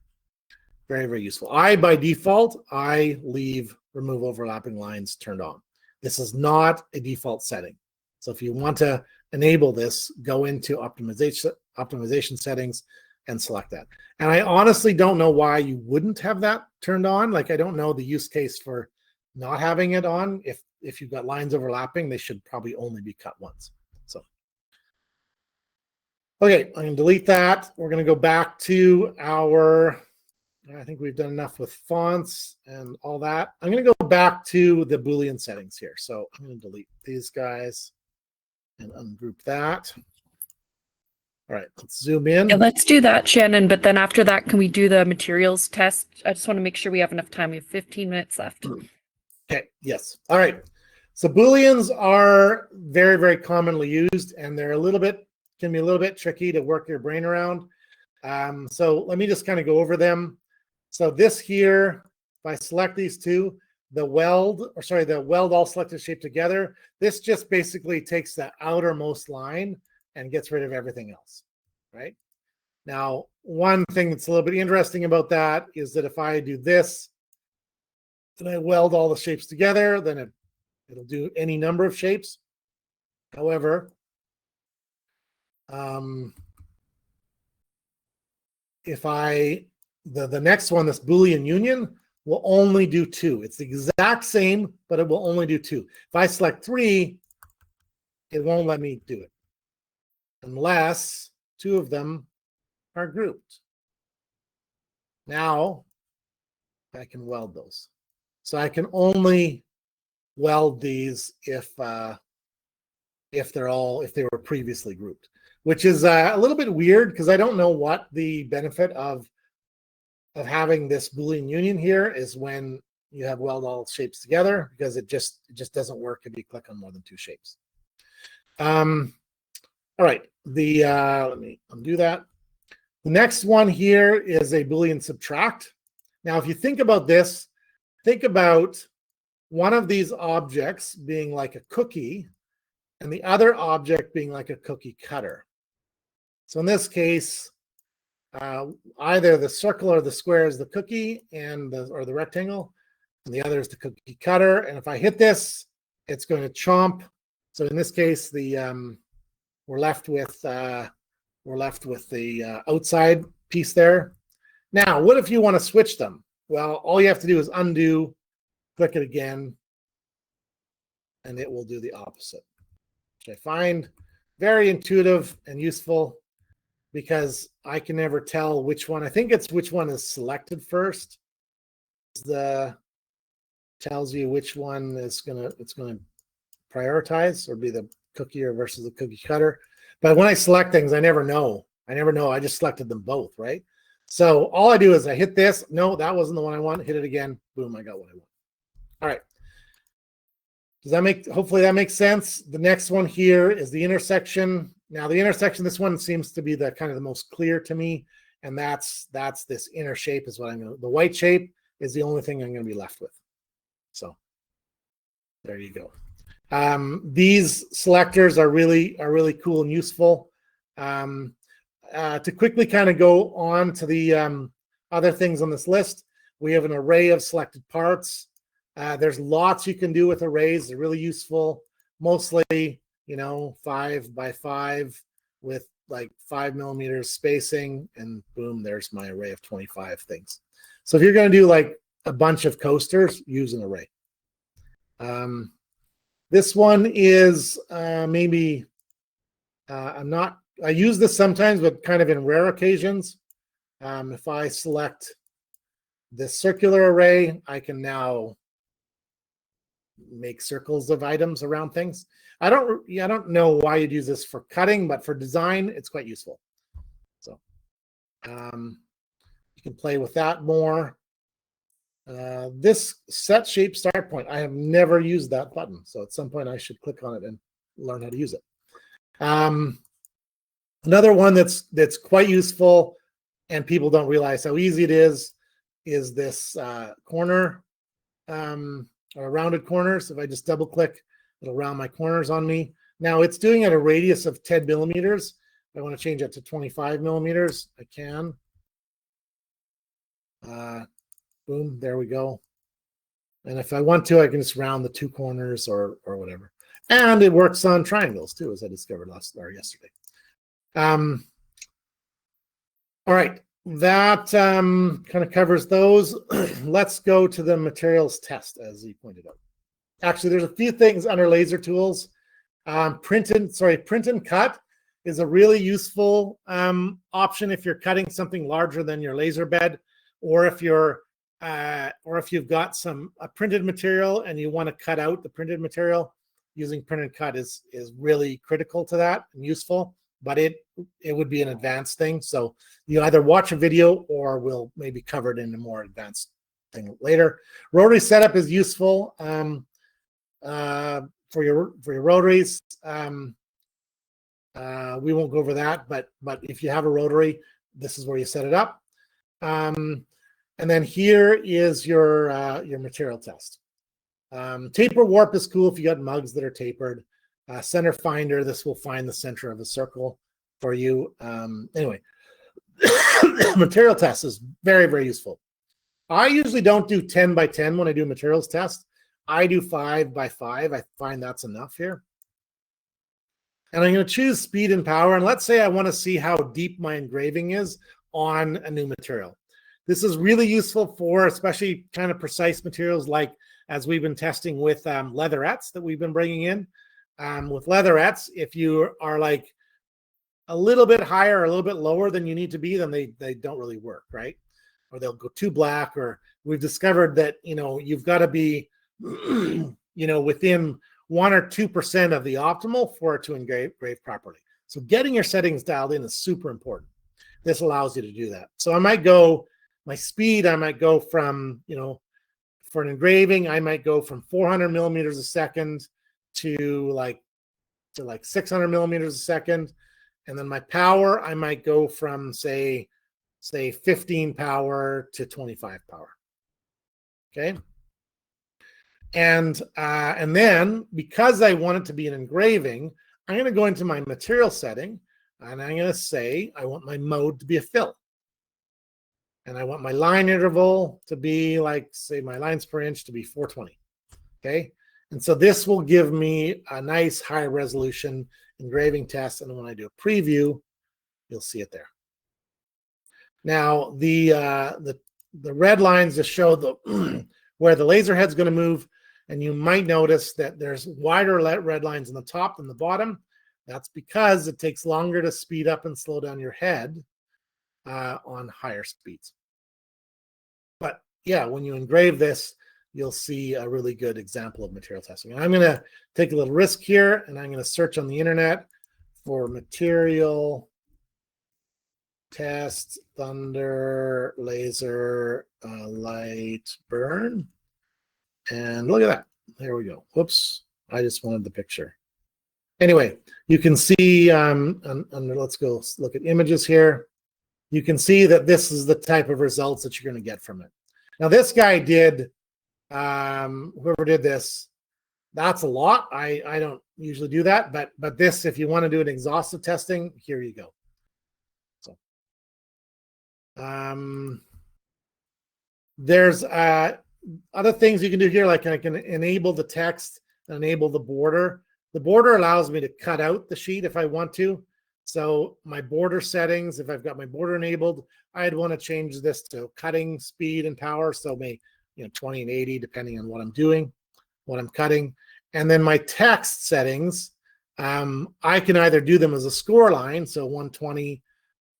Very, very useful. By default, I leave remove overlapping lines turned on. This is not a default setting. So if you want to enable this, go into optimization settings and select that. And I honestly don't know why you wouldn't have that turned on. Like, I don't know the use case for not having it on. If you've got lines overlapping, they should probably only be cut once. So, okay, I can delete that. We're going to go back to our, I think we've done enough with fonts and all that. I'm going to go back to the Boolean settings here. So I'm going to delete these guys and ungroup that. All right, let's zoom in. Yeah, let's do that, Shannon. But then after that, can we do the materials test? I just want to make sure we have enough time. We have 15 minutes left. Okay, yes. All right. So Booleans are very, very commonly used, and they're can be a little bit tricky to work your brain around. So let me just kind of go over them. So this here, if I select these two, the weld all selected shape together, this just basically takes the outermost line and gets rid of everything else, right? Now, one thing that's a little bit interesting about that is that if I do this, then I weld all the shapes together, then it'll do any number of shapes. However, if the next one, this Boolean union, will only do 2. It's the exact same, but it will only do 2. If I select 3, it won't let me do it unless 2 of them are grouped. Now I can weld those. So I can only weld these if they were previously grouped, which is a little bit weird because I don't know what the benefit of having this Boolean union here is when you have weld all shapes together, because it just doesn't work if you click on more than 2 shapes. All right, let me undo that. The next one here is a Boolean subtract. Now, if you think about this, think about one of these objects being like a cookie and the other object being like a cookie cutter. So in this case, either the circle or the square is the cookie or the rectangle, and the other is the cookie cutter. And if I hit this, it's going to chomp. So in this case, we're left with the outside piece there. Now, what if you want to switch them? Well, all you have to do is undo, click it again, and it will do the opposite, which I find very intuitive and useful because I can never tell which one. I think it's which one is selected first. Tells you which one it's gonna prioritize or be the cookie versus the cookie cutter. But when I select things, I never know. I just selected them both, right? So all I do is I hit this. No, that wasn't the one I want. Hit it again. Boom, I got what I want. All right. Hopefully that makes sense. The next one here is the intersection. Now the intersection, this one seems to be the kind of the most clear to me. And that's this inner shape is what the white shape is the only thing I'm going to be left with. So there you go. These selectors are really cool and useful. To quickly kind of go on to the other things on this list, we have an array of selected parts. There's lots you can do with arrays. They're really useful. Mostly, 5 by 5 with like 5 millimeters spacing, and boom, there's my array of 25 things. So if you're going to do like a bunch of coasters, use an array. This one is maybe I use this sometimes, but kind of in rare occasions. If I select this circular array, I can now make circles of items around things. I don't know why you'd use this for cutting, but for design, it's quite useful. So you can play with that more. This set shape start point, I have never used that button. So at some point I should click on it and learn how to use it. Another one that's quite useful and people don't realize how easy it is this corner or rounded corners. If I just double click, it'll round my corners on me. Now it's doing at a radius of 10 millimeters. If I want to change that to 25 millimeters, I can. Boom, there we go. And if I want to, I can just round the two corners or whatever. And it works on triangles too, as I discovered yesterday. All right, that kind of covers those. Let's go to the materials test, as he pointed out. Actually, there's a few things under laser tools. Print and cut is a really useful option if you're cutting something larger than your laser bed, or if you've got a printed material and you want to cut out the printed material. Using print and cut is really critical to that and useful, but it would be an advanced thing. So you either watch a video or we'll maybe cover it in a more advanced thing later. Rotary setup is useful for your rotaries. We won't go over that, but if you have a rotary, this is where you set it up. And then here is your material test. Taper warp is cool if you got mugs that are tapered. Center finder, this will find the center of a circle for you. Anyway, material test is very, very useful. I usually don't do 10 by 10 when I do materials test. I do 5 by 5. I find that's enough here. And I'm going to choose speed and power. And let's say I want to see how deep my engraving is on a new material. This is really useful for especially kind of precise materials, like as we've been testing with leatherettes that we've been bringing in. With leatherettes, if you are like a little bit higher or a little bit lower than you need to be, then they don't really work, right? Or they'll go too black, or we've discovered that, you've got to be, within 1 or 2% of the optimal for it to engrave properly. So getting your settings dialed in is super important. This allows you to do that. So I might go, my speed, I might go from, for an engraving, I might go from 400 millimeters a second to like 600 millimeters a second. And then my power, I might go from say 15 power to 25 power. Okay. And then because I want it to be an engraving, I'm going to go into my material setting and I'm going to say, I want my mode to be a fill. And I want my line interval to be like, say, my lines per inch to be 420. Okay. And so this will give me a nice high resolution engraving test. And when I do a preview, you'll see it there. Now, the red lines just show the where the laser head's going to move. And you might notice that there's wider red lines in the top than the bottom. That's because it takes longer to speed up and slow down your head on higher speeds. But yeah, when you engrave this, you'll see a really good example of material testing. And I'm going to take a little risk here, and I'm going to search on the internet for material test thunder laser LightBurn. And look at that. There we go. Whoops. I just wanted the picture. Anyway, you can see, let's go look at images here. You can see that this is the type of results that you're going to get from it. Now, this guy did, whoever did this, that's a lot. I don't usually do that, but this, if you want to do an exhaustive testing, here you go. So, there's other things you can do here, like I can enable the text and enable the border. The border allows me to cut out the sheet if I want to. So my border settings, if I've got my border enabled, I'd want to change this to cutting speed and power. So maybe 20 and 80, depending on what I'm doing, what I'm cutting. And then my text settings, I can either do them as a score line, so 120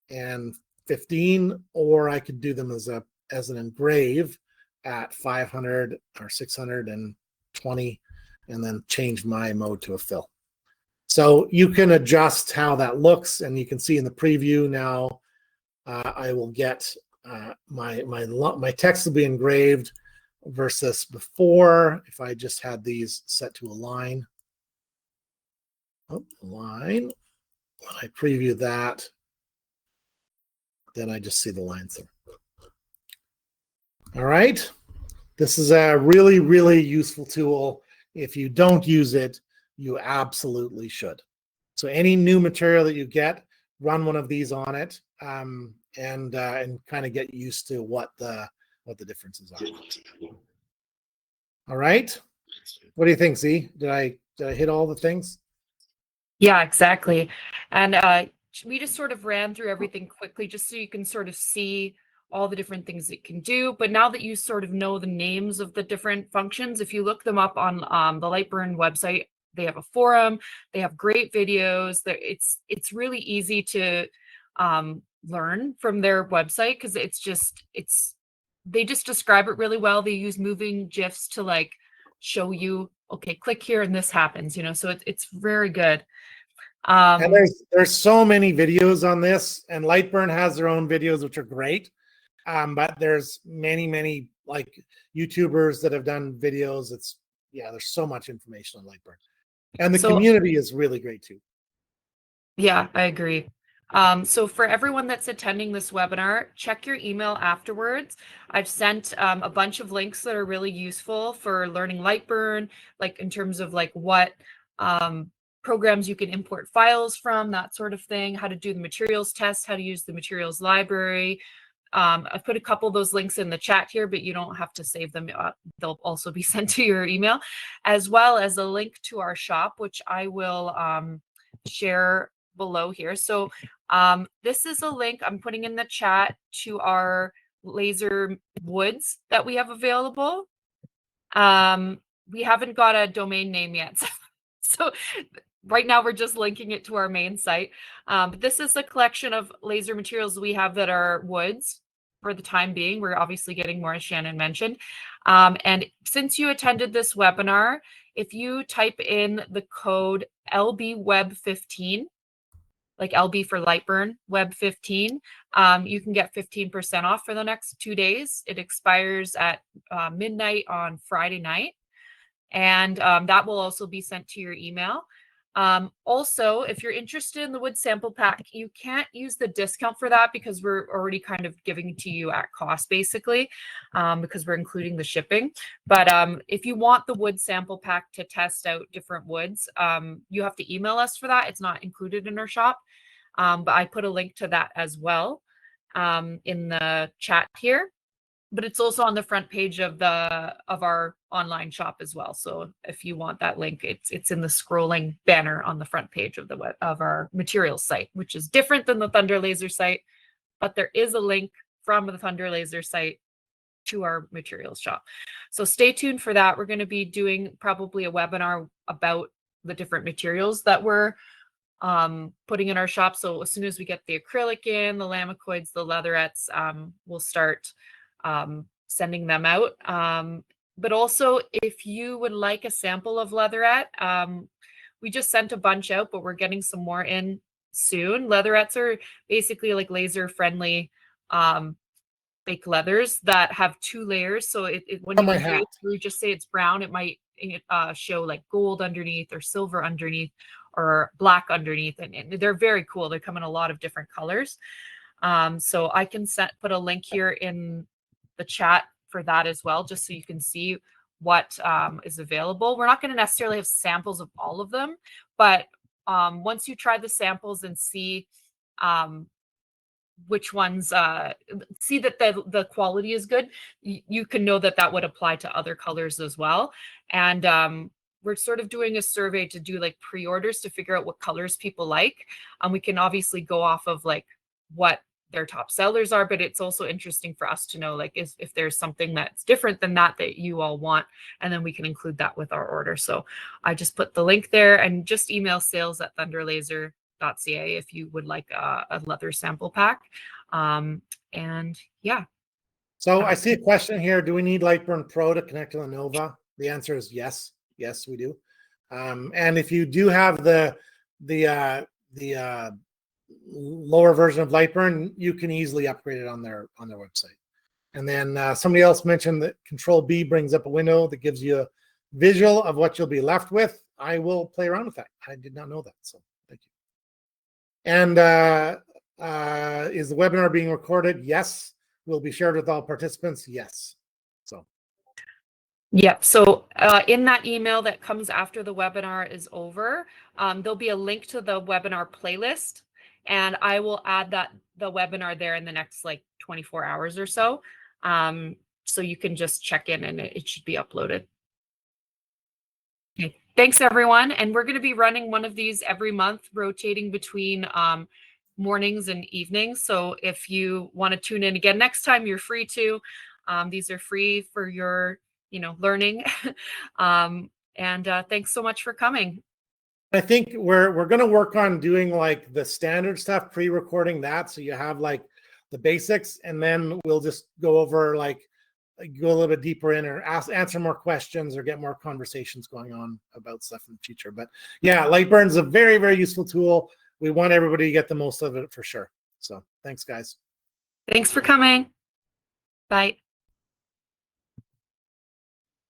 and 15, or I could do them as an engrave at 500 or 620, and then change my mode to a fill. So you can adjust how that looks, and you can see in the preview now, I will get my text will be engraved versus before if I just had these set to align. Oh, align. When I preview that, then I just see the lines there. All right. This is a really, really useful tool. If you don't use it, you absolutely should. So any new material that you get, run one of these on it, and kind of get used to what the differences are. All right. What do you think, Z? Did I hit all the things? Yeah, exactly. And we just sort of ran through everything quickly just so you can sort of see all the different things it can do. But now that you sort of know the names of the different functions, if you look them up on the LightBurn website, they have a forum, they have great videos. It's really easy to learn from their website because they just describe it really well. They use moving GIFs to like show you, okay, click here and this happens, so it's very good. And there's so many videos on this, and LightBurn has their own videos, which are great. But there's many like YouTubers that have done videos. There's so much information on LightBurn, and the community is really great too. Yeah, I agree. So for everyone that's attending this webinar, check your email afterwards. I've sent a bunch of links that are really useful for learning LightBurn, like in terms of like what programs you can import files from, that sort of thing, how to do the materials test, how to use the materials library. I've put a couple of those links in the chat here, but you don't have to save them. They'll also be sent to your email, as well as a link to our shop, which I will share below here. So this is a link I'm putting in the chat to our laser woods that we have available. We haven't got a domain name yet. So right now we're just linking it to our main site. But this is a collection of laser materials we have that are woods for the time being. We're obviously getting more, as Shannon mentioned. And since you attended this webinar, if you type in the code LBWeb15, like LB for LightBurn, Web15, you can get 15% off for the next 2 days. It expires at midnight on Friday night. And that will also be sent to your email. Also, if you're interested in the wood sample pack, you can't use the discount for that because we're already kind of giving it to you at cost, basically, because we're including the shipping. But if you want the wood sample pack to test out different woods, you have to email us for that. It's not included in our shop. But I put a link to that as well in the chat here. But it's also on the front page of our online shop as well. So if you want that link, it's in the scrolling banner on the front page of our materials site, which is different than the Thunder Laser site. But there is a link from the Thunder Laser site to our materials shop. So stay tuned for that. We're going to be doing probably a webinar about the different materials that we're putting in our shop. So as soon as we get the acrylic in, the lamicoids, the leatherettes, we'll start sending them out. But also, if you would like a sample of leatherette, we just sent a bunch out, but we're getting some more in soon. Leatherettes are basically like laser friendly fake leathers that have 2 layers. So when you go through, just say it's brown, it might show like gold underneath or silver underneath or black underneath. And they're very cool. They come in a lot of different colors. So I can put a link here in the chat for that as well, just so you can see what is available. We're not going to necessarily have samples of all of them, but once you try the samples and see which ones, see that the quality is good, you can know that would apply to other colors as well. And we're sort of doing a survey to do like pre-orders to figure out what colors people like. We can obviously go off of like what their top sellers are, but it's also interesting for us to know like if there's something that's different than that you all want, and then we can include that with our order. So I just put the link there, and just email sales@thunderlaser.ca if you would like a leather sample pack. And yeah. So I see a question here. Do we need LightBurn Pro to connect to the Nova? The answer is yes. Yes, we do. And if you do have the the lower version of LightBurn, you can easily upgrade it on their website. And then somebody else mentioned that Control B brings up a window that gives you a visual of what you'll be left with. I will play around with that. I did not know that, so thank you. And is the webinar being recorded? Yes. Will be shared with all participants? Yes. So. Yep. So in that email that comes after the webinar is over, there'll be a link to the webinar playlist, and I will add the webinar there in the next like 24 hours or so. So you can just check in and it should be uploaded. Okay. Thanks, everyone. And we're going to be running one of these every month, rotating between mornings and evenings. So if you want to tune in again next time, you're free to. These are free for your learning. Thanks so much for coming. I think we're going to work on doing like the standard stuff, pre-recording that, so you have like the basics, and then we'll just go over go a little bit deeper in, or answer more questions, or get more conversations going on about stuff in the future. But yeah, LightBurn's a very, very useful tool. We want everybody to get the most of it for sure. So thanks, guys. Thanks for coming. Bye.